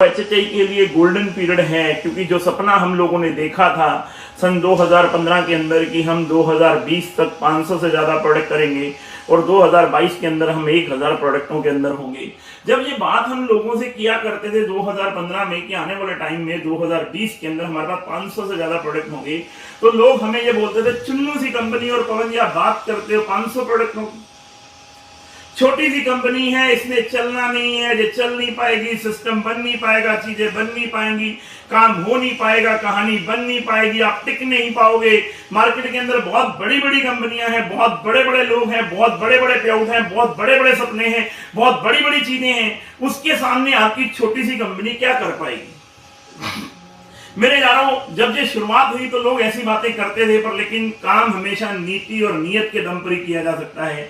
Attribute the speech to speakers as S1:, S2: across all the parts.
S1: एचएचआई के लिए golden period है, क्योंकि जो सपना हम लोगों ने देखा था सन 2015 के अंदर कि हम 2020 तक 500 से ज़्यादा प्रोडक्ट करेंगे और 2022 के अंदर हम 1000 प्रोडक्टों के अंदर होंगे। जब ये बात हम लोगों से किया करते थे 2015 में कि आने वाले टाइम में 2020 के अंदर हमारे पास 500 से ज़्यादा प्रोडक्ट होंगे, तो लोग हमें ये बोलते थे चुन्नू सी कंपनी और पवन जी आप बात करते हो 500 प्रोडक्टों, छोटी सी कंपनी है, इसमें चलना नहीं है, ये चल नहीं पाएगी, सिस्टम बन नहीं पाएगा, चीजें बन नहीं पाएंगी, काम हो नहीं पाएगा, कहानी बन नहीं पाएगी, आप टिक नहीं पाओगे। मार्केट के अंदर बहुत बड़ी बड़ी कंपनियां हैं, बहुत बड़े बड़े लोग हैं, बहुत बड़े बड़े पेआउट हैं, बहुत बड़े बड़े सपने हैं, बहुत बड़ी बड़ी चीजें हैं, उसके सामने आपकी छोटी सी कंपनी क्या कर पाएगी। मेरे यारों, जब ये शुरुआत हुई तो लोग ऐसी बातें करते थे, पर लेकिन काम हमेशा नीति और नियत के दम पर ही किया जा सकता है।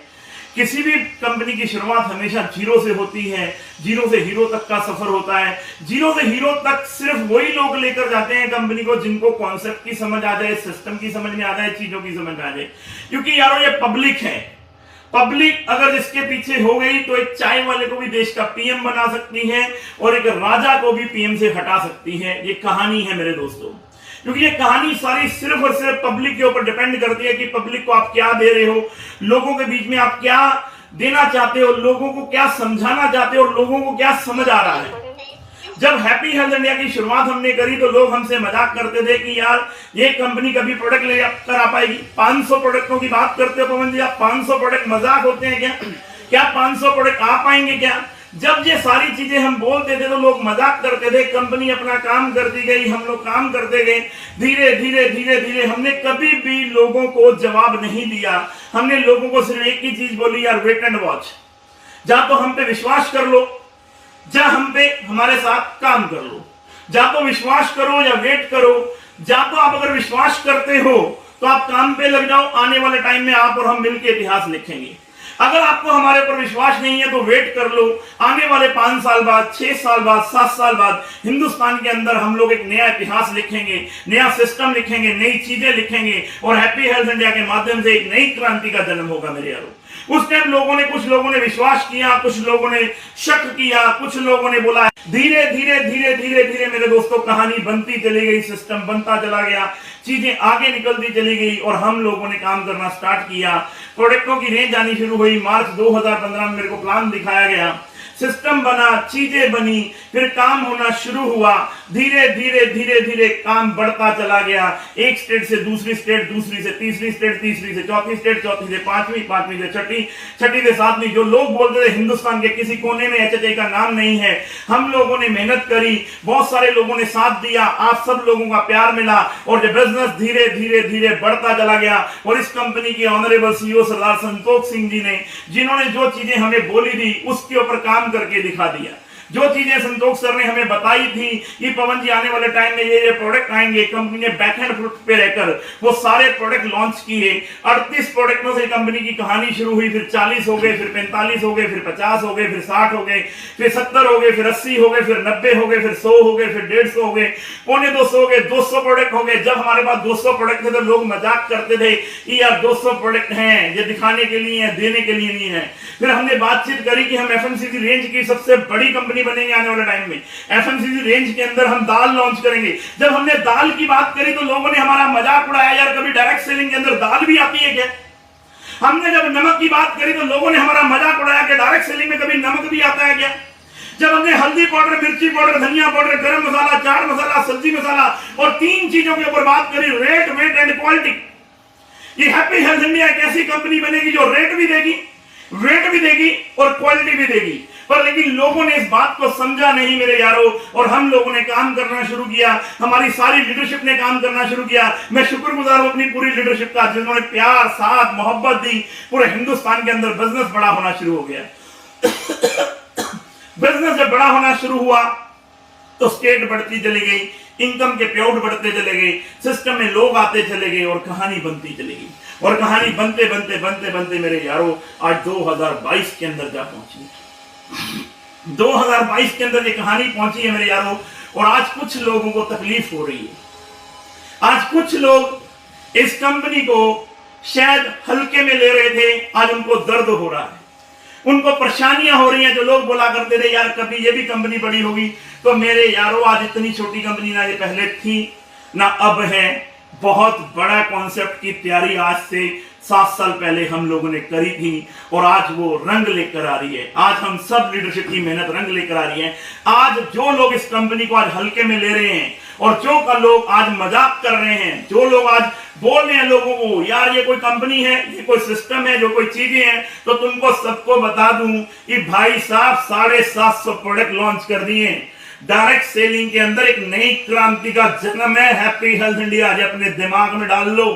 S1: किसी भी कंपनी की शुरुआत हमेशा जीरो से होती है, जीरो से हीरो तक का सफर होता है। जीरो से हीरो तक सिर्फ वही लोग लेकर जाते हैं कंपनी को जिनको कॉन्सेप्ट की समझ आ जाए, सिस्टम की समझ में आ जाए, चीजों की समझ आ जाए। क्योंकि यारों ये पब्लिक है, पब्लिक अगर इसके पीछे हो गई तो एक चाय वाले को भी देश का पीएम बना सकती है और एक राजा को भी पीएम से हटा सकती है। ये कहानी है मेरे दोस्तों, क्योंकि ये कहानी सारी सिर्फ और सिर्फ पब्लिक के ऊपर डिपेंड करती है कि पब्लिक को आप क्या दे रहे हो, लोगों के बीच में आप क्या देना चाहते हो, लोगों को क्या समझाना चाहते हो और लोगों को क्या समझ आ रहा है। जब हैप्पी हेल्थ इंडिया की शुरुआत हमने करी तो लोग हमसे मजाक करते थे कि यार ये कंपनी कभी प्रोडक्ट ले कर आ पाएगी। 500 प्रोडक्टों की बात करते हो पवन जी, आप 500 प्रोडक्ट मजाक होते हैं क्या? क्या 500 प्रोडक्ट आ पाएंगे क्या? जब ये सारी चीजें हम बोलते थे तो लोग मजाक करते थे। कंपनी अपना काम करती गई, हम लोग काम करते गए, धीरे धीरे धीरे धीरे हमने कभी भी लोगों को जवाब नहीं दिया। हमने लोगों को सिर्फ एक ही चीज बोली, यार वेट एंड वॉच, जा तो हम पे विश्वास कर लो, जा हम पे हमारे साथ काम कर लो, जा तो विश्वास करो या वेट करो। जा तो आप अगर विश्वास करते हो तो आप काम पे लग जाओ, आने वाले टाइम में आप और हम मिलकर इतिहास लिखेंगे। अगर आपको हमारे ऊपर विश्वास नहीं है तो वेट कर लो, आने वाले 5 साल बाद, 6 साल बाद, 7 साल बाद हिंदुस्तान के अंदर हम लोग एक नया इतिहास लिखेंगे, नया सिस्टम लिखेंगे, नई चीजें लिखेंगे और हैप्पी हेल्थ इंडिया के माध्यम से एक नई क्रांति का जन्म होगा मेरे यारों। उस टाइम कुछ लोगों ने विश्वास किया, कुछ लोगों ने शक किया, कुछ लोगों ने बोला। धीरे धीरे धीरे धीरे धीरे मेरे दोस्तों कहानी बनती चली गई, सिस्टम बनता चला गया, चीजें आगे निकलती चली गई और हम लोगों ने काम करना स्टार्ट किया। प्रोडक्टों की रेंज आनी शुरू हुई। मार्च 2015 में मेरे को प्लान दिखाया गया, सिस्टम बना, चीजें बनी, फिर काम होना शुरू हुआ। धीरे धीरे धीरे धीरे काम बढ़ता चला गया, एक स्टेट से दूसरी स्टेट, दूसरी से तीसरी स्टेट, तीसरी से चौथी स्टेट, चौथी से पांचवी, पांचवी से छठी, छठी से सातवीं। जो लोग बोलते थे हिंदुस्तान के किसी कोने में एचएचआई का नाम नहीं है, हम लोगों ने मेहनत करी, बहुत सारे लोगों ने साथ दिया, आप सब लोगों का प्यार मिला और बिजनेस धीरे धीरे धीरे बढ़ता चला गया। और इस कंपनी के ऑनरेबल सीईओ सरदार संतोष सिंह जी ने, जिन्होंने जो चीजें हमें बोली थी उसके ऊपर काम करके दिखा दिया। जो चीजें संतोष सर ने हमें बताई थी कि पवन जी आने वाले टाइम में ये प्रोडक्ट आएंगे, कंपनी ने बैकएंड फुट पे रहकर वो सारे प्रोडक्ट लॉन्च किए। 38 प्रोडक्टों से कंपनी की कहानी शुरू हुई, फिर 40 हो गए, फिर 45 हो गए, फिर 50 हो गए, फिर 60 हो गए, फिर 70 हो गए, फिर 80 हो गए, फिर 90 हो गए, फिर 100 हो गए, फिर 150 हो गए, पौने 200 हो गए, 200 प्रोडक्ट हो गए। जब हमारे पास 200 प्रोडक्ट थे तो लोग मजाक करते थे कि यार 200 प्रोडक्ट हैं, ये दिखाने के लिए है, देने के लिए नहीं है। फिर हमने बातचीत करी कि हम एफएमसीजी रेंज की सबसे बड़ी कंपनी बनेंगे आने वाले टाइम में। एफएमसीजी रेंज के अंदर हम दाल लॉन्च करेंगे। जब हमने दाल की बात करी तो लोगों ने हमारा मजाक उड़ाया, यार कभी डायरेक्ट सेलिंग के अंदर दाल भी आती है क्या? हमने जब नमक की बात करी तो लोगों ने हमारा मजाक उड़ाया कि डायरेक्ट सेलिंग में कभी नमक भी आता है क्या? जब हमने हल्दी पाउडर, मिर्ची पाउडर, धनिया पाउडर, गरम मसाला, चाट मसाला, सब्जी मसाला और 3 चीजों के ऊपर बात करी, रेट, वेट एंड क्वालिटी। ये हैप्पी हेल्थ इंडिया एक ऐसी कंपनी बनेगी जो रेट भी देगी, वेट भी देगी और क्वालिटी भी देगी। पर लेकिन लोगों ने इस बात को समझा नहीं मेरे यारों, और हम लोगों ने काम करना शुरू किया, हमारी सारी लीडरशिप ने काम करना शुरू किया। मैं शुक्रगुजार हूं अपनी पूरी लीडरशिप का, जिन्होंने प्यार, साथ, मोहब्बत दी। पूरे हिंदुस्तान के अंदर बिजनेस बड़ा होना शुरू हो गया। बिजनेस जब बड़ा होना शुरू हुआ तो स्टेट बढ़ती चली गई, इनकम के पेआउट बढ़ते चले गए, सिस्टम में लोग आते चले गए और कहानी बनती चली गई। और कहानी बनते बनते बनते बनते मेरे यारों आज 2022 के अंदर जा पहुंची। 2022 के अंदर ये कहानी पहुंची है मेरे यारों। और आज कुछ लोगों को तकलीफ हो रही है, आज कुछ लोग इस कंपनी को शायद हल्के में ले रहे थे, आज उनको दर्द हो रहा है, उनको परेशानियां हो रही हैं। जो लोग बोला करते थे यार कभी ये भी कंपनी बड़ी होगी, तो मेरे यारों, आज इतनी छोटी कंपनी ना ये पहले थी ना अब है। बहुत बड़ा कॉन्सेप्ट की तैयारी आज से 7 साल पहले हम लोगों ने करी थी और आज वो रंग लेकर आ रही है। आज हम सब लीडरशिप की मेहनत रंग लेकर आ रही है। आज जो लोग इस कंपनी को आज हल्के में ले रहे हैं और जो का लोग आज मजाक कर रहे हैं, जो लोग आज बोल रहे हैं लोगों को यार ये कोई कंपनी है, ये कोई सिस्टम है, जो कोई चीजें हैं, तो तुमको सबको बता दूं कि भाई साहब 750 प्रोडक्ट लॉन्च कर दिए। डायरेक्ट सेलिंग के अंदर एक नई क्रांति का जन्म है। हैप्पी हेल्थ इंडिया आज अपने दिमाग में डाल लो।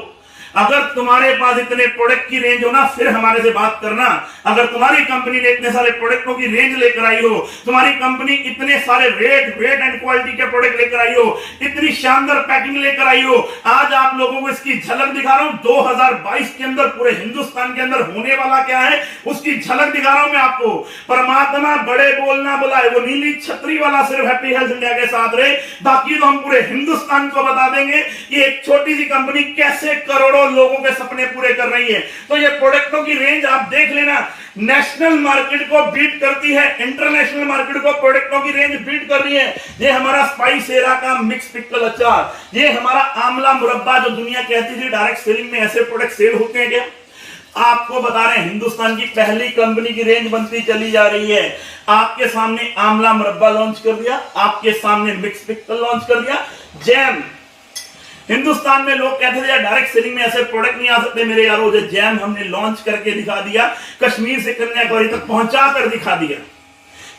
S1: अगर तुम्हारे पास इतने प्रोडक्ट की रेंज हो ना, फिर हमारे से बात करना। अगर तुम्हारी कंपनी ने इतने सारे प्रोडक्टों की रेंज लेकर आई हो, तुम्हारी कंपनी इतने सारे वेट एंड क्वालिटी के प्रोडक्ट लेकर आई हो, इतनी शानदार पैकिंग लेकर आई हो, आज आप लोगों को इसकी झलक दिखा रहा हूं। 2022 के अंदर पूरे हिंदुस्तान के अंदर होने वाला क्या है उसकी झलक दिखा रहा हूं मैं आपको। परमात्मा बड़े बोलना बुलाए, वो नीली छतरी वाला सिर्फ हैप्पी हेल्थ इंडिया के साथ रहे, बाकी तो हम पूरे हिंदुस्तान को बता देंगे कि एक छोटी सी कंपनी कैसे करोड़ों लोगों के सपने पूरे कर रही है। तो ये प्रोडक्टों की रेंज आप देख लेना, नेशनल मार्केट को बीट करती है, इंटरनेशनल मार्केट को प्रोडक्टों की रेंज बीट कर रही है। ये हमारा स्पाइस एरा का मिक्स पिकल अचार, ये हमारा आंवला मुरब्बा, जो दुनिया कहती थी डायरेक्ट सेलिंग में ऐसे प्रोडक्ट सेल होते हैं क्या, आपको बता रहे हैं हिंदुस्तान की पहली कंपनी की रेंज बनती चली जा रही है। आपके सामने आंवला मुरब्बा लॉन्च कर दिया, आपके सामने मिक्स पिकल लॉन्च कर दिया, जैम। हिंदुस्तान में लोग कहते थे यार डायरेक्ट सेलिंग में ऐसे प्रोडक्ट नहीं आ सकते। मेरे यारों, जो जैम हमने लॉन्च करके दिखा दिया, कश्मीर से कन्याकुमारी तक पहुंचा कर दिखा दिया।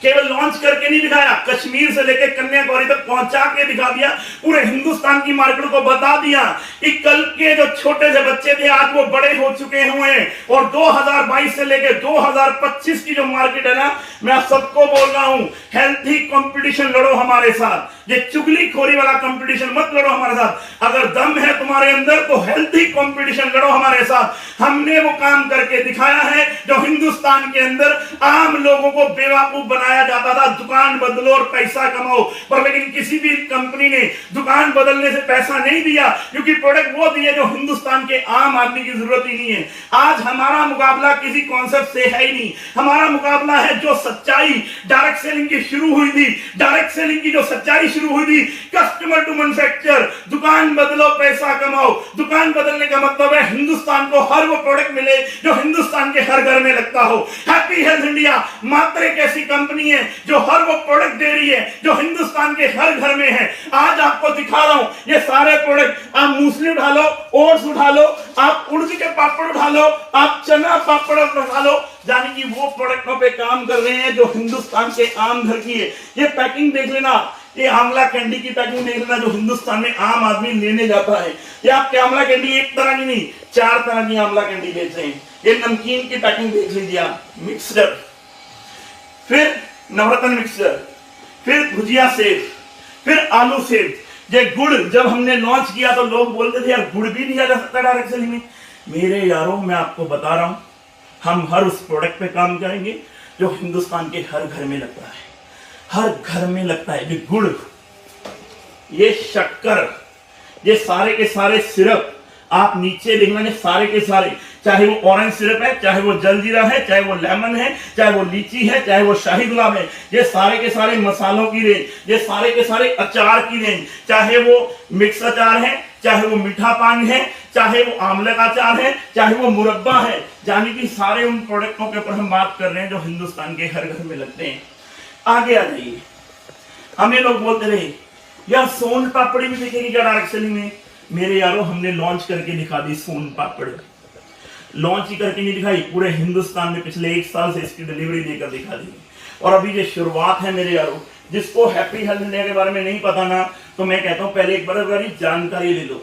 S1: केवल लॉन्च करके नहीं दिखाया, कश्मीर से लेकर कन्याकुमारी तक पहुंचा के दिखा दिया। पूरे हिंदुस्तान की मार्केट को बता दिया कि कल के जो छोटे से बच्चे थे आज वो बड़े हो चुके हुए हैं। और 2022 से लेकर 2025 की जो मार्केट है ना, मैं आप सबको बोल रहा हूं, हेल्थी कंपटीशन लड़ो हमारे साथ। ये चुगलीखोरी वाला कंपटीशन मत लड़ो हमारे साथ। अगर दम है तुम्हारे अंदर तो हेल्थी कंपटीशन लड़ो हमारे साथ। हमने वो काम करके दिखाया है जो हिंदुस्तान के अंदर आम लोगों को बेवकूफ बनाया जाता था। दुकान बदलो और पैसा कमाओ, पर लेकिन किसी भी कंपनी ने दुकान बदलने से पैसा नहीं दिया, क्योंकि प्रोडक्ट वो दिए जो हिंदुस्तान के आम आदमी की जरूरत ही नहीं है। आज हमारा मुकाबला किसी कॉन्सेप्ट से है ही नहीं, हमारा मुकाबला है जो सच्चाई डायरेक्ट सेलिंग की शुरू हुई थी। डायरेक्ट सेलिंग की जो सच्चाई शुरू हुई थी, कस्टमर टू मैन्युफैक्चर, दुकान बदलो पैसा कमाओ। दुकान बदलने का मतलब है हिंदुस्तान को हर वो प्रोडक्ट मिले जो हिंदुस्तान के हर घर में लगता हो। हैप्पी हेल्थ इंडिया मात्र एक ऐसी कंपनी है जो हर वो प्रोडक्ट दे रही है जो हिंदुस्तान के हर घर में है। आज आपको दिखा रहा हूं ये सारे प्रोडक्ट। आप मूसली उठा लो, ओट्स उठा लो, आप उड़द के पापड़ उठा लो, आप चना पापड़ उठा लो, यानी कि वो प्रोडक्टों पे काम कर रहे हैं जो हिंदुस्तान के आम घर की है। ये पैकिंग देख लेना, ये आंवला कैंडी की पैकिंग देख लेना जो हिंदुस्तान में आम आदमी लेने जाता है। ये आपके आंवला कैंडी एक तरह की नहीं, 4 तरह की आंवला कैंडी बेच रहे हैं। ये नमकीन की पैकिंग देख लीजिए आप, मिक्सचर, फिर नवरत्न मिक्सचर, फिर भुजिया सेव, फिर आलू सेव। ये गुड़ जब हमने लॉन्च किया तो लोग बोलते थे यार गुड़ भी दिया जा सकता डायरेक्ट सेलिंग में। मेरे यारों, मैं आपको बता रहा हूं, हम हर उस प्रोडक्ट पे काम करेंगे जो हिंदुस्तान के हर घर में लगता है, हर घर में लगता है। ये गुड़, ये शक्कर, ये सारे के सारे सिरप, आप नीचे देखना, ये सारे के सारे, चाहे वो ऑरेंज सिरप है, चाहे वो जलजीरा है, चाहे वो लेमन है, चाहे वो लीची है, चाहे वो शाही गुलाब है, ये सारे के सारे मसालों की रेंज, ये सारे के सारे अचार की रेंज, चाहे वो मिक्स अचार है, चाहे वो मीठा पान है, चाहे वो आंवले का अचार है, चाहे वो मुरब्बा है, यानी कि सारे उन प्रोडक्टों के ऊपर हम बात कर रहे हैं जो हिंदुस्तान के हर घर में लगते हैं। आगे आ जाइए। हमें लोग बोलते रहे यार सोन पापड़ी भी दिखेगी क्या डायरेक्ट सेलिंग में। मेरे यारों, हमने लॉन्च करके दिखा दी सोन पापड़। लॉन्च ही करके नहीं दिखाई, पूरे हिंदुस्तान में पिछले 1 साल से इसकी डिलीवरी देकर दिखा दी। और अभी ये शुरुआत है मेरे यारों। जिसको हैप्पी हेल्थ इंडिया के बारे में नहीं पता ना, तो मैं कहता हूं पहले एक बार जानकारी ले लो,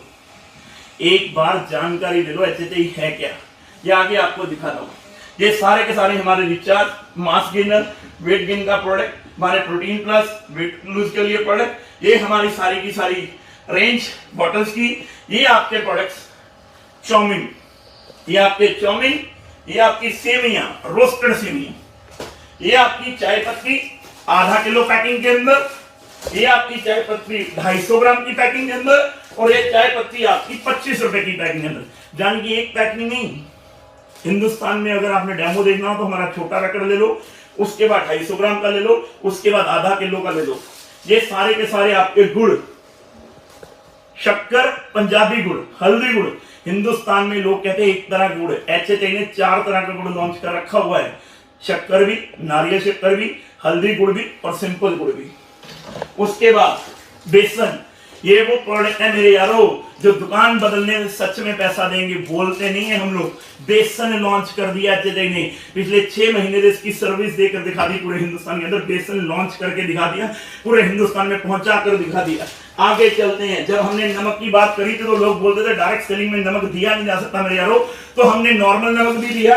S1: एक बार जानकारी ले लो HHI है क्या। ये आगे आपको दिखाता हूं। ये सारे के सारे हमारे recharge, mass gainer, weight gain का प्रोडक्ट, हमारे प्रोटीन प्लस, वेट लूज के लिए प्रोडक्ट, ये हमारी सारी की सारी रेंज बॉटल्स की। ये आपके प्रोडक्ट्स, चाउमीन, ये आपके चाउमीन, ये आपकी सेवियां, रोस्टेड सेवियां, ये आपकी चाय पत्ती आधा किलो पैकिंग के अंदर, ये आपकी चाय पत्ती 250 ग्राम की पैकिंग के अंदर, और ये चाय पत्ती आपकी 25 रुपए की पैकिंग के अंदर। यानी कि एक पैकिंग नहीं, हिंदुस्तान में अगर आपने डेमो देखना हो तो हमारा छोटा रकड़ ले लो, उसके बाद 250 ग्राम का ले लो, उसके बाद आधा किलो का ले लो। ये सारे के सारे आपके गुड़, शक्कर, पंजाबी गुड़, हल्दी गुड़। हिंदुस्तान में लोग कहते हैं एक तरह गुड़, HHI ने 4 तरह का गुड़ लॉन्च कर रखा हुआ है। शक्कर भी, नारियल शक्कर भी, हल्दी गुड़ भी और सिंपल गुड़ भी। उसके बाद बेसन, ये वो प्रोडक्ट है मेरे यारों जो दुकान बदलने में सच में पैसा देंगे, बोलते नहीं है हम लोग। बेसन लॉन्च कर दिया HHI ने, पिछले 6 महीने से इसकी सर्विस देकर दिखा दी पूरे हिंदुस्तान के अंदर। बेसन लॉन्च करके दिखा दिया, पूरे हिंदुस्तान में पहुंचा कर दिखा दिया। आगे चलते हैं। जब हमने नमक की बात करी थी तो लोग बोलते थे डायरेक्ट सेलिंग में नमक दिया नहीं जा सकता मेरे यारों, तो हमने नॉर्मल नमक भी दिया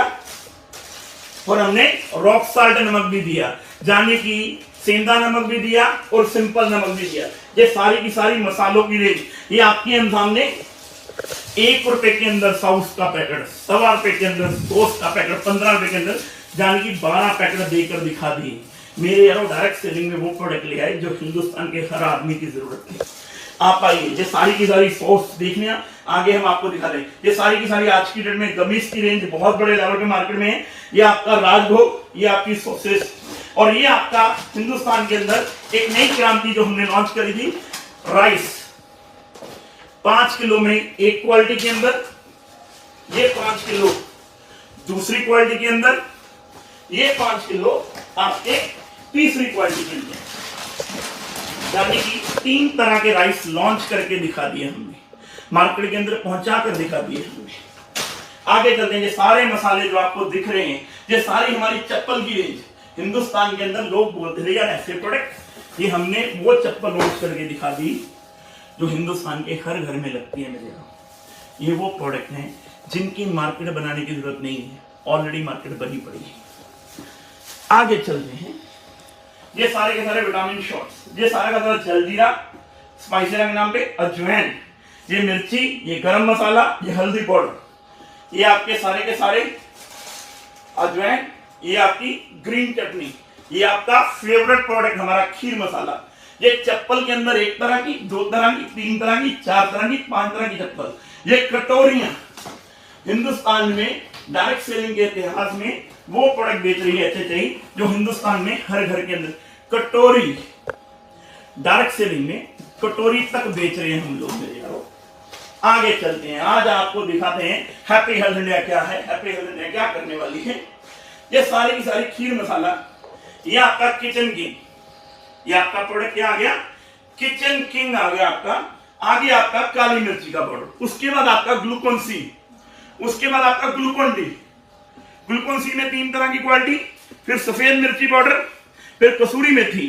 S1: और हमने रॉक साल्ट नमक भी दिया, जाने की सेंधा नमक भी दिया और सिंपल नमक भी दिया। ये सारी की सारी मसालों की रेंज ये आपके सामने 1 रुपए के अंदर सॉस का पैकेट, 1.25 रुपए के अंदर सॉस का पैकेट, 15 रुपए के अंदर जाने की 12 पैकेट देकर दिखा दी मेरे यारों। डायरेक्ट सेलिंग में वो प्रोडक्ट ले आए जो हिंदुस्तान के हर आदमी की जरूरत थी। आप आइए, ये सारी की सारी सॉस देखने आगे हम आपको दिखा दें। ये सारी की सारी आज की डेट में गमीज की रेंज बहुत बड़े लेवल पे मार्केट में है। ये आपका राजभोग, ये आपकी सॉसेस, और ये आपका हिंदुस्तान के अंदर एक नई क्रांति जो हमने लॉन्च करी थी, राइस 5 किलो में एक क्वालिटी के अंदर, ये 5 किलो दूसरी क्वालिटी के अंदर, ये 5 किलो आपके तीसरी क्वालिटी के अंदर, यानी कि 3 तरह के राइस लॉन्च करके दिखा दिए हमने, मार्केट के अंदर पहुंचा कर दिखा दिए हमने। आगे चलते हैं। ये सारे मसाले जो आपको दिख रहे हैं, ये सारी हमारी चप्पल की रेंज। हिंदुस्तान के अंदर लोग बोलते थे यार ऐसे प्रोडक्ट, ये हमने वो चप्पल लॉन्च करके दिखा दी जो हिंदुस्तान के हर घर में लगती है मेरे यहाँ। ये वो प्रोडक्ट हैं जिनकी मार्केट बनाने की जरूरत नहीं है, ऑलरेडी मार्केट बनी पड़ी है। आगे चलते हैं। ये सारे के सारे विटामिन शॉट्स, ये सारा का सारा जलजीरा स्पाइसेस के नाम पे, अजवाइन, ये मिर्ची, ये गरम मसाला, ये हल्दी पाउडर, ये आपके सारे के सारे अजवाइन, ये आपकी ग्रीन चटनी, ये आपका फेवरेट प्रोडक्ट हमारा खीर मसाला। ये चप्पल के अंदर 1 तरह की, 2 तरह की, 3 तरह की, 4 तरह की, 5 तरह की चप्पल। ये कटोरियां हिंदुस्तान में डायरेक्ट सेलिंग के इतिहास में वो प्रोडक्ट बेच रही है HHI जो हिंदुस्तान में हर घर के अंदर कटोरी, डायरेक्ट सेलिंग में कटोरी तक बेच रहे हैं हम लोग मेरे यारों। आगे चलते हैं। आज आपको दिखाते हैं हैप्पी हेल्थ इंडिया क्या है, हैप्पी हेल्थ इंडिया क्या करने वाली है। ये सारी की सारी खीर मसाला, ये आपका किचन किंग, ये आपका प्रोडक्ट क्या आ गया, किचन किंग आ गया आपका। आगे आपका काली मिर्ची का पाउडर, उसके बाद आपका ग्लूकोन सी, उसके बाद आपका ग्लूकोन डी। ग्लूकोन सी में 3 तरह की क्वालिटी, फिर सफेद मिर्ची पाउडर, फिर कसूरी मेथी,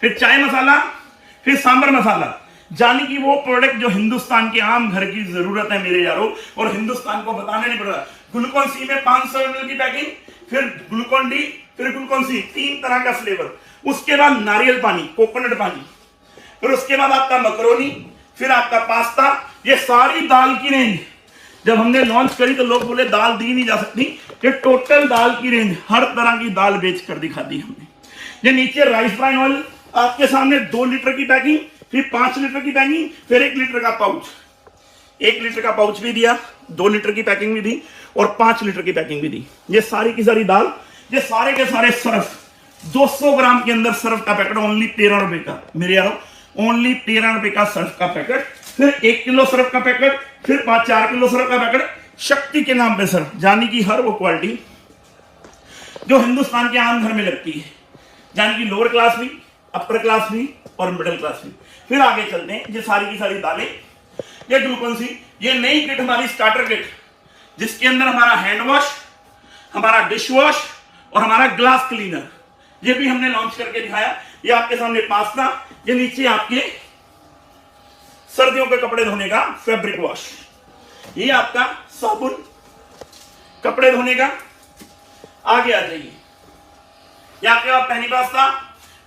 S1: फिर चाय मसाला, फिर सांबर मसाला। जाने की वो प्रोडक्ट जो हिंदुस्तान के आम घर की जरूरत है मेरे यारों, और हिंदुस्तान को बताने नहीं पड़ रहा। ग्लूकोन सी में 500 ml की पैकिंग, फिर ग्लूकोन डी, फिर ग्लूकोन सी, 3 तरह का फ्लेवर। उसके बाद नारियल पानी, कोकोनट पानी, फिर उसके बाद आपका मकरोनी, फिर आपका पास्ता। ये सारी दाल की रेंज जब हमने लॉन्च करी तो लोग बोले दाल दी नहीं जा सकती, ये टोटल दाल की रेंज, हर तरह की दाल बेच कर दिखा दी हमने। ये नीचे राइस ब्राइन ऑयल आपके सामने 2 लीटर की पैकिंग, फिर 5 लीटर की पैकिंग, फिर 1 लीटर का पाउच, 1 लीटर का पाउच भी दिया, 2 लीटर की पैकिंग भी दी और 5 लीटर की पैकिंग भी दी। ये सारी की सारी दाल, ये सारे के सारे सर्फ, 200 ग्राम के अंदर सर्फ का पैकेट ओनली 13 रुपए का मेरे यारों, ओनली 13 रुपए का सर्फ का पैकेट। फिर 1 किलो सर्फ का पैकेट, फिर 4 किलो सर्फ का पैकेट, शक्ति के नाम पे सर्फ, जानी की हर वो क्वालिटी जो हिंदुस्तान के आम घर में लगती है, जानी की लोअर क्लास भी, अपर क्लास भी और मिडिल क्लास भी। फिर आगे चलते हैं। ये सारी की सारी दालें, ये ग्लूकोन सी, ये नई किट हमारी स्टार्टर किट, जिसके अंदर हमारा हैंड वॉश, हमारा डिश वॉश और हमारा ग्लास क्लीनर, ये भी हमने लॉन्च करके दिखाया। ये आपके सामने पास्ता, ये नीचे आपके सर्दियों के कपड़े धोने का फैब्रिक वॉश, ये आपका साबुन कपड़े धोने का। आगे आ जाइए, ये आपके पास पैनी पास्ता,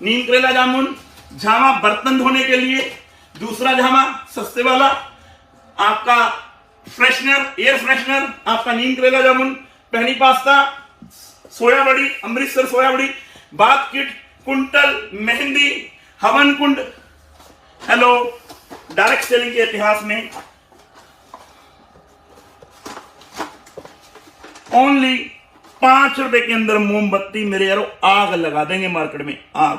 S1: नीम करेला जामुन, झामा बर्तन धोने के लिए, दूसरा झामा सस्ते वाला, आपका फ्रेशनर, एयर फ्रेशनर, आपका नीम करेला जामुन, पैनी पास्ता, सोया बड़ी, अमृतसर सोया बड़ी, बाथ किट, कुंटल, मेहंदी, हवन कुंड। हेलो, डायरेक्ट सेलिंग के इतिहास में ओनली 5 रुपए के अंदर मोमबत्ती मेरे यारों आग लगा देंगे मार्केट में, आग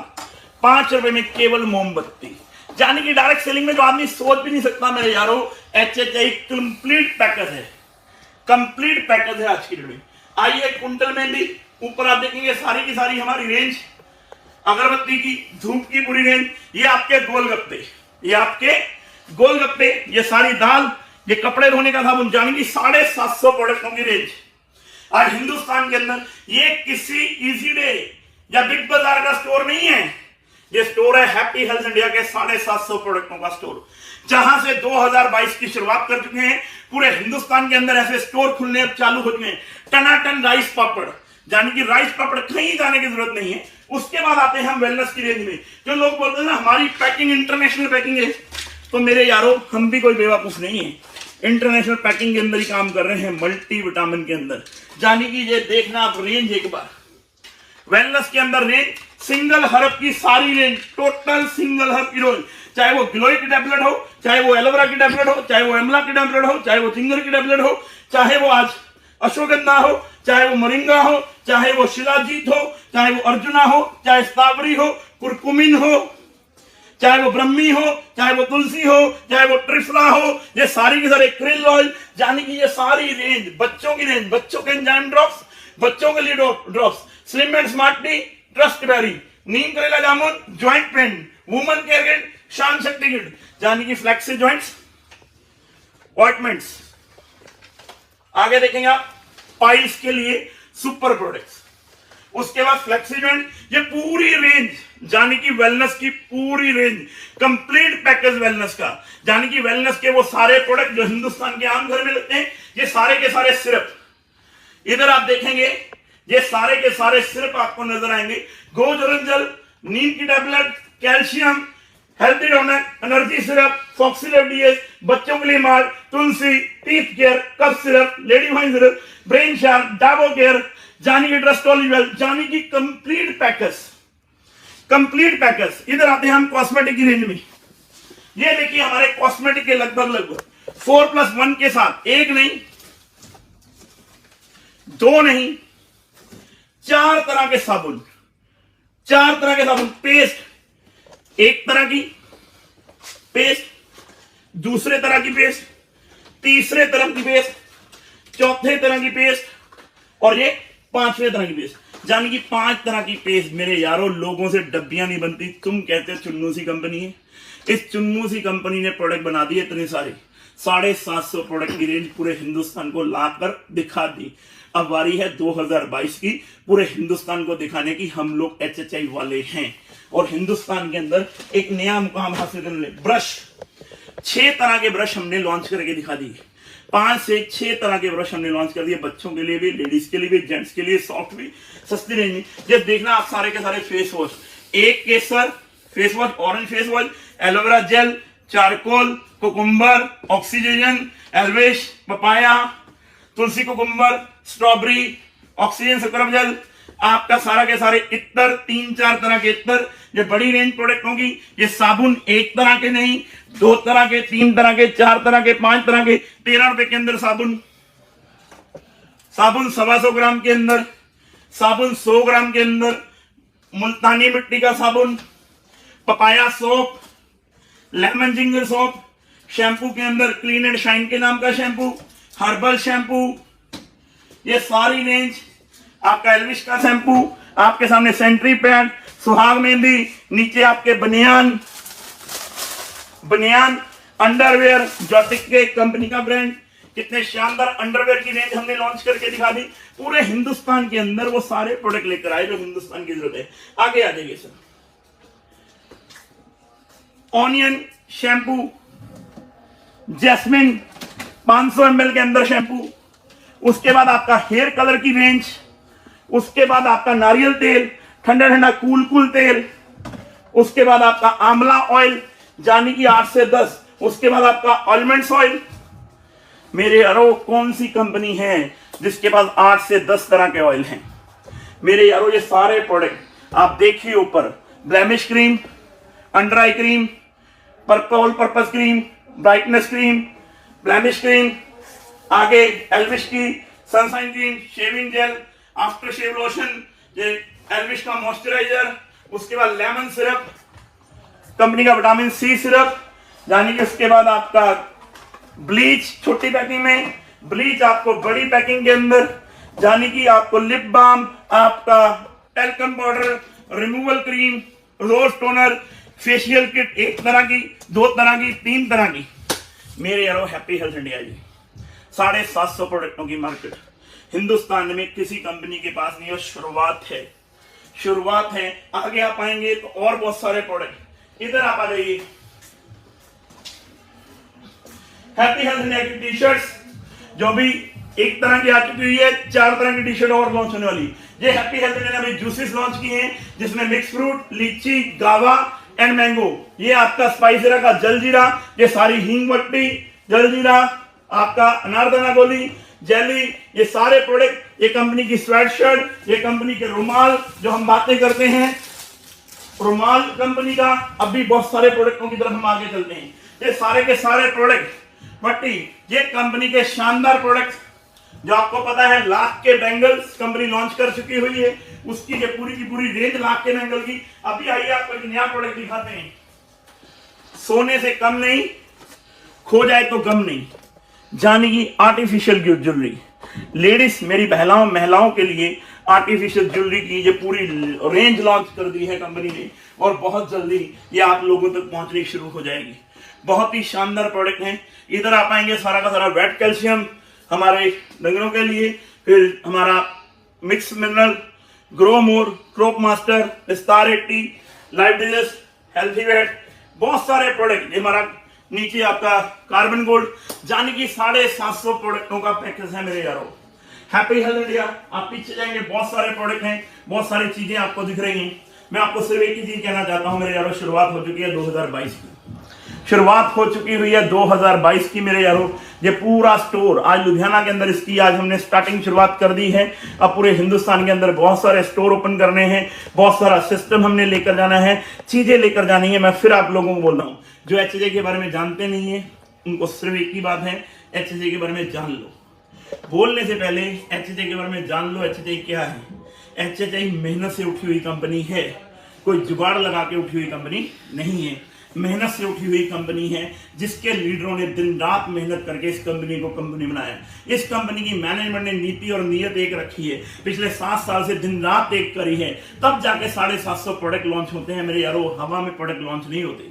S1: ₹5 में केवल मोमबत्ती। यानी कि डायरेक्ट सेलिंग में जो आदमी सोच भी नहीं सकता मेरे यारों, HHI कंप्लीट पैकेज है, कंप्लीट पैकेज है आज की डेट में। आइए कुंटल में भी ऊपर आप देखेंगे सारी की सारी हमारी रेंज, अगरबत्ती की, धूप की पूरी रेंज, ये आपके गोलगप्पे, ये आपके गोलगप्पे, ये सारी दाल, ये कपड़े धोने का साबुन, यानी कि 750 प्रोडक्टों की रेंज आज हिंदुस्तान के अंदर। ये किसी इजी डे या बिग बाजार का स्टोर नहीं है, ये स्टोर है हैप्पी हेल्थ इंडिया के 750 प्रोडक्टों का स्टोर, जहां से 2022 की शुरुआत कर चुके हैं। पूरे हिंदुस्तान के अंदर ऐसे स्टोर खुलने अब चालू हो चुके हैं। टनाटन राइस पापड़, यानी कि राइस पापड़ कहीं जाने की जरूरत नहीं है। उसके बाद आते हैं हम वेलनेस की रेंज में। जो लोग बोलते हैं ना हमारी पैकिंग इंटरनेशनल पैकिंग है, तो मेरे यारों हम भी कोई बेवकूफ नहीं है, इंटरनेशनल पैकिंग के अंदर ही काम कर रहे हैं, मल्टी विटामिन के अंदर। यानी कि ये देखना आप रेंज एक बार, वेलनेस के अंदर रेंज, सिंगल हर्ब की सारी रेंज, टोटल सिंगल हर्ब की रेंज, चाहे वो गिलोय की टैबलेट हो, चाहे वो एलोवेरा की टैबलेट हो, चाहे वो एमला की टैबलेट हो, चाहे वो चिंगर की टैबलेट हो, चाहे वो आज अश्वगंधा हो, चाहे वो मोरिंगा हो, चाहे वो शिलाजीत हो, चाहे वो अर्जुना हो, चाहे स्ट्रॉबेरी हो, कुरकुमिन हो, चाहे वो ब्रह्मी हो, चाहे वो तुलसी हो, चाहे वो ट्रिफला हो, ये सारी की सारी क्रिल ऑयल, यानी कि ये सारी रेंज, बच्चों की रेंज, बच्चों के एंजाइम ड्रॉप्स, बच्चों के लिए drops, slim and smart tea, trust berry, नीम करेला जामुन, joint pain, woman care kit, Shaan Shakti kit, यानी कि फ्लेक्सी ज्वाइंट्स, ऑइंटमेंट्स। आगे देखेंगे आप पाइल्स के लिए सुपर प्रोडक्ट्स, उसके बाद फ्लेक्सी ज्वाइंट, ये पूरी रेंज, यानी कि वेलनेस की पूरी रेंज, कंप्लीट पैकेज वेलनेस का, यानी कि वेलनेस के वो सारे प्रोडक्ट जो हिंदुस्तान के आम घर में लगते हैं, ये सारे के सारे सिर्फ, इधर आप देखेंगे ये सारे के सारे सिर्फ आपको नजर आएंगे। गोजरन जल, नीम की tablet, calcium, healthy donor, energy syrup, फॉक्सीलेव डीएस, बच्चों के लिए माल, तुलसी, teeth care, cough syrup, lady wine syrup, brain sharp, डाबो केयर, जानी की ट्रस्टोलिवल, जानी की कंप्लीट पैकेज, कंप्लीट पैकेज। इधर आते हैं हम कॉस्मेटिक की रेंज में। ये देखिए हमारे कॉस्मेटिक के लगभग 4+1 के साथ, एक नहीं, दो नहीं, 4 तरह के साबुन, 4 तरह के साबुन, पेस्ट, एक तरह की पेस्ट, दूसरे तरह की पेस्ट, तीसरे तरह की पेस्ट, चौथे तरह की पेस्ट, और ये 5वें तरह की पेस्ट, यानी कि 5 तरह की पेस्ट। मेरे यारों, लोगों से डब्बियां नहीं बनती। तुम कहते हो चुन्नू सी कंपनी है, इस चुन्नू सी कंपनी ने प्रोडक्ट बना दिए इतने सारे, 750 प्रोडक्ट की रेंज पूरे हिंदुस्तान को लाकर दिखा दी। अब बारी है 2022 की, पूरे हिंदुस्तान को दिखाने की। हम लोग HHI वाले हैं और हिंदुस्तान के अंदर एक नया मुकाम हासिल करने। ब्रश, 6 तरह के ब्रश हमने लॉन्च करके दिखा दिए, 5 से 6 तरह के ब्रश हमने लॉन्च कर दिए, बच्चों के लिए भी, लेडीज के लिए भी, जेंट्स के लिए, सॉफ्ट भी, सस्ती रेंज में। जब देखना आप सारे के सारे फेस वॉश, एक केसर face wash, orange face wash, aloe vera gel, charcoal, cucumber, oxygen, एल्वेश, पपाया, तुलसी cucumber, strawberry, oxygen scrub gel, आपका सारा के सारे इत्तर, 3-4 तरह के इत्तर, ये बड़ी रेंज प्रोडक्ट होगी। ये साबुन एक तरह के नहीं, 2 तरह के, 3 तरह के, 4 तरह के, 5 तरह के, 13 रुपए के अंदर साबुन, साबुन 125 ग्राम के अंदर, साबुन 100 ग्राम के अंदर, मुल्तानी मिट्टी का साबुन, papaya soap, lemon ginger soap, shampoo के अंदर क्लीन एंड शाइन के नाम का शैम्पू, हर्बल शैम्पू, ये सारी रेंज, आपका एल्विश का शैम्पू, आपके सामने सेंट्री पैड, सुहाग मेहंदी, नीचे आपके बनियान, अंडरवेयर, जॉटिक के कंपनी का ब्रांड। कितने शानदार अंडरवेयर की रेंज हमने लॉन्च करके दिखा दी। पूरे हिंदुस्तान के अंदर वो सारे प्रोडक्ट लेकर आए जो हिंदुस्तान की जरूरत है। आगे आ जाइए sir. Onion shampoo, jasmine 500 ml के अंदर शैम्पू, उसके बाद आपका हेयर कलर की रेंज, उसके बाद आपका नारियल तेल, ठंडा ठंडा कूल तेल, उसके बाद आपका आंवला ऑयल, यानी कि 8 से 10, उसके बाद आपका आलमंड्स ऑयल। मेरे यारों, कौन सी कंपनी है जिसके पास 8 से 10 तरह के ऑयल हैं? मेरे यारों, ये सारे प्रोडक्ट आप देखिए ऊपर, blemish cream, under eye cream, purple purpose cream, brightness cream, blemish cream, आगे एल्विश की sunshine cream, shaving gel, after shave lotion, ये एल्विश का मॉइस्चराइजर, उसके बाद लेमन सिरप, कंपनी का विटामिन सी सिरप, यानी कि उसके बाद आपका ब्लीच छोटी पैकिंग में, ब्लीच आपको बड़ी पैकिंग के अंदर, यानी कि आपको लिप बाम, आपका टैल्कम पाउडर, रिमूवल क्रीम, रोज टोनर, फेशियल किट, 1 तरह की, 2 तरह की, 3 तरह की। मेरे यारो हैप्पी हेल्थ इंडिया जी 750 प्रोडक्टों की मार्केट हिंदुस्तान में किसी कंपनी के पास नहीं है। शुरुआत है, शुरुआत है। आगे आप आएंगे तो और बहुत सारे प्रोडक्ट। इधर आप आ जाइए, हैप्पी हेल्थ इंडिया की टी शर्ट्स जो भी 1 तरह की आ चुकी हुई है, 4 तरह की टी शर्ट और लॉन्च होने वाली। ये हैप्पी हेल्थ इंडिया ने अभी जूसेस लॉन्च किए हैं जिसमें मिक्स फ्रूट, लीची, गावा एंड मैंगो। ये आपका स्पाइसेरा का जलजीरा, ये सारी हींग मट्टी, जलजीरा, आपका अनारदाना गोली, जेली, ये सारे प्रोडक्ट, ये कंपनी की स्वेट शर्ट, ये कंपनी के रुमाल जो हम बातें करते हैं, रुमाल कंपनी का। अभी बहुत सारे प्रोडक्टों की तरफ हम आगे चलते हैं। ये सारे के सारे प्रोडक्ट मट्टी, ये कंपनी के शानदार प्रोडक्ट जो आपको पता है लाख के बैंगल्स कंपनी लॉन्च कर चुकी हुई है, उसकी ये पूरी की पूरी रेंज लाख के बैंगल की। अभी आइए आपको एक नया प्रोडक्ट दिखाते हैं। सोने से कम नहीं, खो जाए तो गम नहीं, जानी की आर्टिफिशियल ज्वेलरी। लेडीज मेरी महिलाओं के लिए आर्टिफिशियल ज्वेलरी की ये पूरी रेंज लॉन्च कर दी है कंपनी ने, और बहुत जल्दी ये आप लोगों तक पहुंचनी शुरू हो जाएगी। बहुत ही शानदार प्रोडक्ट हैं। इधर आप आएंगे, सारा का सारा वेट कैल्शियम हमारे डंगरों के लिए, फिर हमारा mix mineral, grow more, crop master, विस्तार 80, लाइफ डिजेस्ट, हेल्थी वेट, बहुत सारे प्रोडक्ट। हमारा नीचे आपका कार्बन गोल्ड, जाने की 750 प्रोडक्टों का पैकेज है मेरे यारों। हैप्पी हेल्थ इंडिया, आप पीछे जाएंगे बहुत सारे प्रोडक्ट हैं, बहुत सारी चीजें आपको दिख रही हैं। मैं आपको सिर्फ एक ही चीज कहना चाहता हूं मेरे यारों, शुरुआत हो चुकी है 2022 की, शुरुआत हो चुकी हुई है 2022 की मेरे यारों। ये पूरा स्टोर आज लुधियाना के अंदर इसकी आज हमने स्टार्टिंग शुरुआत कर दी है। अब पूरे हिंदुस्तान के अंदर बहुत सारे स्टोर ओपन करने हैं, बहुत सारा सिस्टम हमने लेकर जाना है, चीजें लेकर जानी है। मैं फिर आप लोगों को बोल रहा हूं, जो एचजे के बारे में जानते नहीं है उनको सिर्फ एक ही बात है, एचजे के बारे में जान लो। बोलने से पहले एचजे के बारे में जान लो। एचजे क्या है? एचजे मेहनत से उठी हुई कंपनी है, कोई जुगाड़ लगा के उठी हुई कंपनी नहीं है, मेहनत से उठी हुई कंपनी है, जिसके लीडरों ने दिन रात मेहनत करके इस कंपनी को कंपनी बनाया। इस कंपनी की मैनेजमेंट ने नीति और नीयत एक रखी है, पिछले 7 साल से दिन रात एक करी है, तब जाके 750 प्रोडक्ट लॉन्च होते हैं मेरे यारों। हवा में प्रोडक्ट लॉन्च नहीं होते।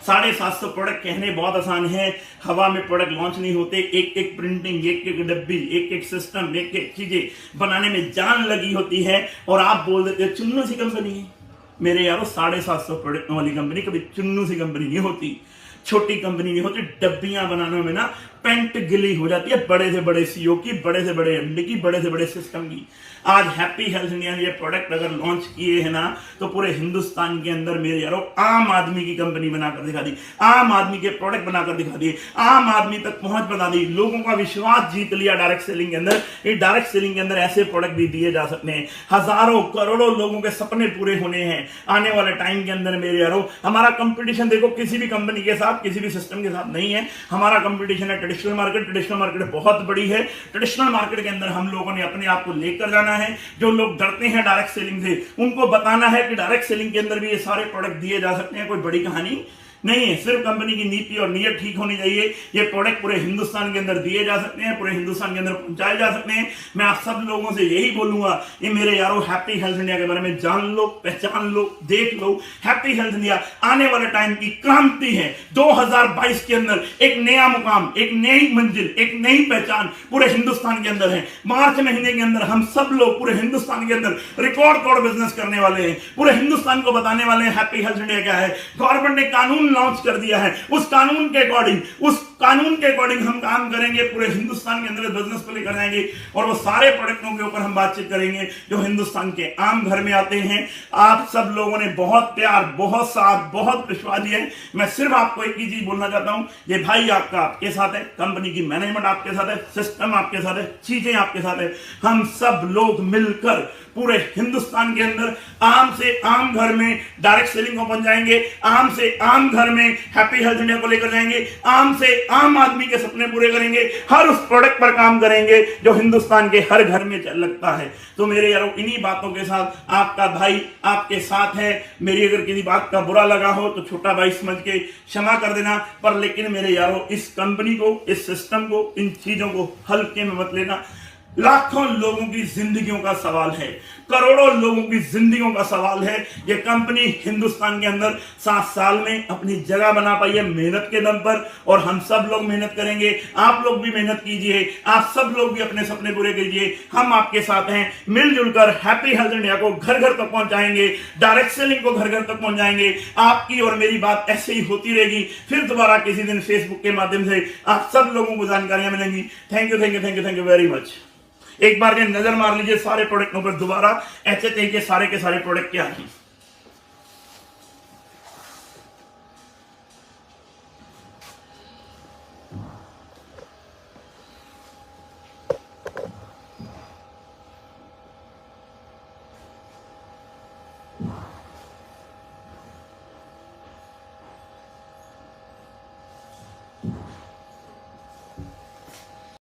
S1: 750 प्रोडक्ट कहने बहुत आसान है, हवा में प्रोडक्ट लॉन्च नहीं होते। एक एक प्रिंटिंग, एक एक डब्बी, एक एक सिस्टम, एक एक चीजें बनाने में जान लगी होती है, और आप बोल देते हो चुन्नू सी कंपनी है। मेरे यारों 750 प्रोडक्ट वाली कंपनी कभी चुन्नू सी कंपनी नहीं होती, छोटी कंपनी नहीं होती। डब्बियां बनाने में ना पेंट गिली हो जाती है, बड़े से बड़े सीओ की, बड़े से बड़े एमडी की, बड़े से बड़े सिस्टम की। आज हैप्पी हेल्थ इंडिया ने ये प्रोडक्ट अगर लॉन्च किए हैं ना, तो पूरे हिंदुस्तान के अंदर मेरे यारों आम आदमी की कंपनी बनाकर दिखा दी, आम आदमी के प्रोडक्ट बनाकर दिखा दिए, आम आदमी तक पहुंच बता दी, लोगों का विश्वास जीत लिया डायरेक्ट सेलिंग के अंदर। ये डायरेक्ट सेलिंग के अंदर ऐसे प्रोडक्ट भी दिए जा सकते हैं, हजारों करोड़ों लोगों के सपने पूरे होने हैं आने वाले टाइम के अंदर मेरे यारों। हमारा कंपटीशन देखो किसी भी कंपनी के साथ, किसी भी सिस्टम के साथ नहीं है। हमारा कंपटीशन है ट्रेडिशनल मार्केट। ट्रेडिशनल मार्केट बहुत बड़ी है। ट्रेडिशनल मार्केट के अंदर हम लोगों ने अपने आप को लेकर जाना है। जो लोग डरते हैं डायरेक्ट सेलिंग से, उनको बताना है कि डायरेक्ट सेलिंग के अंदर भी ये सारे प्रोडक्ट दिए जा सकते हैं, कोई बड़ी कहानी नहीं है। सिर्फ कंपनी की नीति और नीयत ठीक होनी चाहिए। ये प्रोडक्ट पूरे हिंदुस्तान के अंदर दिए जा सकते हैं, पूरे हिंदुस्तान के अंदर पहुंचाए जा सकते हैं। मैं आप सब लोगों से यही बोलूंगा, ये मेरे यारों हैप्पी हेल्थ इंडिया के बारे में जान लो, पहचान लो, देख लो। हैप्पी हेल्थ इंडिया आने वाले टाइम की क्रांति है। 2022 के अंदर एक नया मुकाम, एक नई मंजिल, एक नई पहचान पूरे हिंदुस्तान के अंदर है। मार्च महीने के अंदर हम सब लोग पूरे हिंदुस्तान के अंदर रिकॉर्ड तोड़ बिजनेस करने वाले हैं। पूरे हिंदुस्तान को बताने वाले हैं हैप्पी हेल्थ इंडिया क्या है। गवर्नमेंट ने कानून लॉन्च कर दिया है, उस कानून के अकॉर्डिंग हम काम करेंगे। पूरे हिंदुस्तान के अंदर बिजनेस को लेकर जाएंगे, और वो सारे प्रोडक्टों के ऊपर हम बातचीत करेंगे जो हिंदुस्तान के आम घर में आते हैं। आप सब लोगों ने बहुत प्यार, बहुत साथ, बहुत विश्वास दिया है। मैं सिर्फ आपको एक ही चीज बोलना चाहता हूं, ये भाई आपके साथ है, कंपनी की मैनेजमेंट आपके साथ है, सिस्टम आपके साथ है, चीजें आपके साथ है। हम सब लोग मिलकर पूरे हिंदुस्तान के अंदर आम से आम घर में डायरेक्ट सेलिंग को पहुंचाएंगे, आम से आम घर में हैप्पी हेल्थ इंडिया को लेकर जाएंगे, आम से आम आदमी के सपने पूरे करेंगे, हर उस प्रोडक्ट पर काम करेंगे जो हिंदुस्तान के हर घर में लगता है। तो मेरे यारों, इन्हीं बातों के साथ आपका भाई आपके साथ है। मेरी अगर किसी बात का बुरा लगा हो तो छोटा भाई समझ के क्षमा कर देना, पर लेकिन मेरे यारों, इस कंपनी को, इस सिस्टम को, इन चीजों को हल्के में मत लेना। लाखों लोगों की जिंदगियों का सवाल है, करोड़ों लोगों की जिंदगियों का सवाल है। ये कंपनी हिंदुस्तान के अंदर 7 साल में अपनी जगह बना पाई है मेहनत के दम पर, और हम सब लोग मेहनत करेंगे। आप लोग भी मेहनत कीजिए, आप सब लोग भी अपने सपने पूरे कीजिए। हम आपके साथ हैं। मिलजुल कर हैप्पी हेल्थ इंडिया को घर घर तक पहुंचाएंगे, डायरेक्ट सेलिंग को घर घर तक पहुंचाएंगे। आपकी और मेरी बात ऐसे ही होती रहेगी। फिर दोबारा किसी दिन फेसबुक के माध्यम से आप सब लोगों को जानकारियां मिलेंगी। Thank you, thank you, thank you, thank you very much. एक बार नजर मार लीजिए सारे प्रोडक्टों पर दोबारा, HHI के सारे प्रोडक्ट क्या हैं।